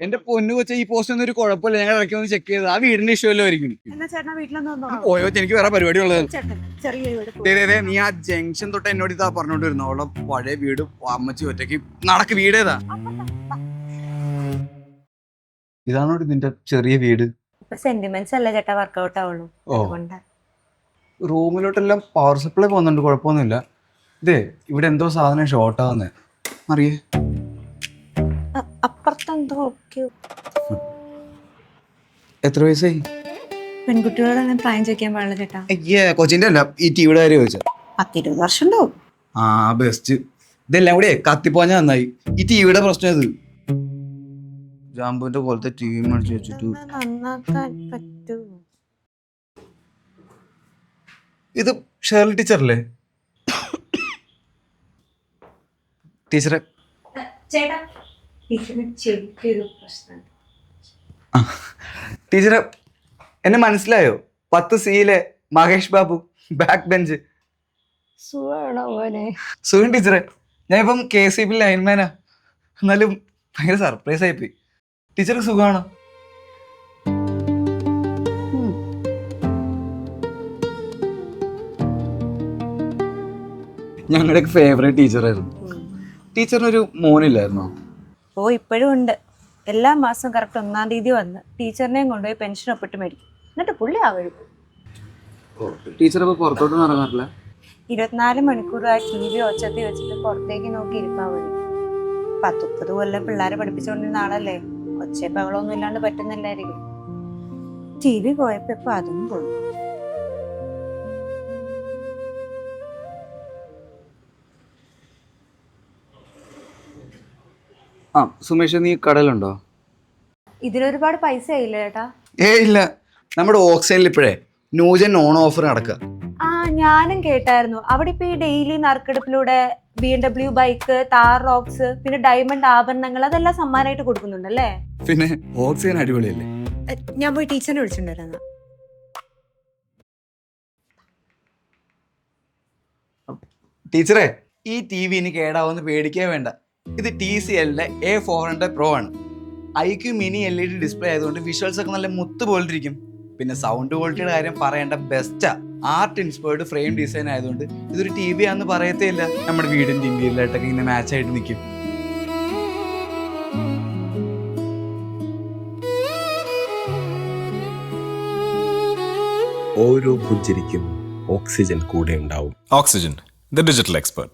എന്റെ പൊന്നു കൊച്ച ഈ പോസ്റ്റ് ഒന്നും ഒരു കുഴപ്പമില്ല, ഞങ്ങൾ ഇടയ്ക്ക് ഒന്ന് ചെക്ക് ചെയ്ത് ആ വീടിന്റെ ഇഷ്യൂ എല്ലാം ആയിരിക്കും. പോയോ, എനിക്ക് വേറെ പരിപാടി ഉള്ളത്. നീ ആ ജംഗ്ഷൻ തൊട്ട് എന്നോട് ഇതാ പറഞ്ഞോണ്ട് വരുന്നു, അവളെ പഴയ വീട് അമ്മച്ചി ഒറ്റയ്ക്ക് നടക്ക്. വീടേതാ? ഇതാണോ നിന്റെ ചെറിയ വീട്? സെന്റിമെന്റ്സ് അല്ല ചേട്ടാ വർക്കൗട്ട് ആവുള്ളൂ. റൂമിലോട്ടെല്ലാം പവർ സപ്ലൈ പോകുന്നുണ്ട്, കുഴപ്പമൊന്നുമില്ല. ഇതേ ഇവിടെ എന്തോ സാധനം ഷോർട്ട് ആവുന്നേ അറിയേ. അപ്പുറത്തെന്തോ എത്ര വയസ്സായി? പെൺകുട്ടികളോട് അങ്ങനെ പ്രായം ചോദിക്കാൻ പാടില്ല ചേട്ടാ. കൊച്ചിന്റെ അല്ല, ഈ ടിവിയുടെ കാര്യം ചോദിച്ചാ. 10-20 വർഷം ഉണ്ടാവും. ആ ബെസ്റ്റ്. ഇതെല്ലാം കൂടെ കത്തിപ്പോഞ്ഞ നന്നായി. ഈ ടിവിയുടെ പ്രശ്നം ഇത്. ജാമ്പുവിന്റെ പോലത്തെ ടി വി മേടിച്ച് വെച്ചിട്ട് നന്നാക്കാൻ പറ്റൂ. ഇത് ഷേർലി ടീച്ചറല്ലേ? ടീച്ചറെ ടീച്ചറെ എന്നെ മനസ്സിലായോ? 10C Mahesh Babu, back bench. സുഖം ടീച്ചറെ. ഞാൻ ഇപ്പം KCB ലൈൻമാനാ. എന്നാലും ഭയങ്കര സർപ്രൈസ് ആയിപ്പോയി. ടീച്ചർക്ക് സുഖമാണോ? ഞങ്ങളുടെയൊക്കെ ഫേവറേറ്റ് ടീച്ചറായിരുന്നു. ടീച്ചറിനൊരു മോനില്ലായിരുന്നോ? ഓ ഇപ്പോഴും ഉണ്ട്. എല്ലാ മാസം കറക്റ്റ് 1-ാം തീയതി വന്ന് ടീച്ചറിനെയും കൊണ്ടുപോയി പെൻഷൻ ഒപ്പിട്ട് മേടിക്കും. എന്നിട്ട് പുള്ളി ആവഴും. ടീച്ചർ അപ്പോൾ പുറത്തോട്ടൊന്നും ഇറങ്ങാറില്ല? 24 മണിക്കൂർ ആ TV ഒച്ചത്തി വെച്ചിട്ട് പുറത്തേക്ക് നോക്കി ഇരിപ്പാ വഴി. 10-30 കൊല്ലം പിള്ളേരെ പഠിപ്പിച്ചുകൊണ്ടിരുന്ന ആളല്ലേ. ഒച്ച ബഹളമൊന്നും ഇല്ലാണ്ട് പറ്റുന്നില്ലായിരിക്കും. TV പോയപ്പോ ഇപ്പൊ അതും പോയി. ആ സുമേഷ്, നീ കടലുണ്ടോ? ഇതിലൊരുപാട് പൈസ ആയില്ല ചേട്ടാ? ഇല്ല. നമ്മുടെ ഓക്സൈനിൽ ഇപ്പോഴേ ന്യൂജൻ ഓൺ ഓഫർ നടക്കുക. ആ ഞാനും കേട്ടായിരുന്നു. അവിടെ ഇപ്പൊ ഈ ഡെയിലി നറുക്കെടുപ്പിലൂടെ BMW ബൈക്ക്, താർ റോക്സ്, പിന്നെ ഡയമണ്ട് ആഭരണങ്ങൾ അതെല്ലാം സമ്മാനമായിട്ട് കൊടുക്കുന്നുണ്ടല്ലേ? പിന്നെ ഓക്സൈൻ അടിപൊളിയല്ലേ. ഞാൻ പോയി ടീച്ചറിനെ വിളിച്ചിട്ടുണ്ടായിരുന്ന. ടീച്ചറെ, ഈ TV ഇനി കേടാവുന്ന പേടിക്കേ വേണ്ട. ഇത് TCLന്റെ A400 Pro ആണ്. IQ മിനി LED ഡിസ്പ്ലേ ആയതുകൊണ്ട് വിഷ്വൽസ് ഒക്കെ നല്ല മുത്ത് പോലിരിക്കും. പിന്നെ സൗണ്ട് ക്വാളിറ്റിയുടെ കാര്യം പറയേണ്ട ബെസ്റ്റാ. ആർട്ട് ഇൻസ്പയർഡ് ഫ്രെയിം ഡിസൈൻ ആയതുകൊണ്ട് ഇതൊരു TV ആണെന്ന് പറയത്തേ ഇല്ല. നമ്മുടെ വീടിന്റെ ഇന്റീരിയറിലായിട്ടൊക്കെ ഇങ്ങനെ മാച്ച് ആയിട്ട് നിൽക്കും. ഓരോ പുഞ്ചിരിക്കും ഓക്സിജൻ കൂടെ ഉണ്ടാവും. Oxygen, the digital expert.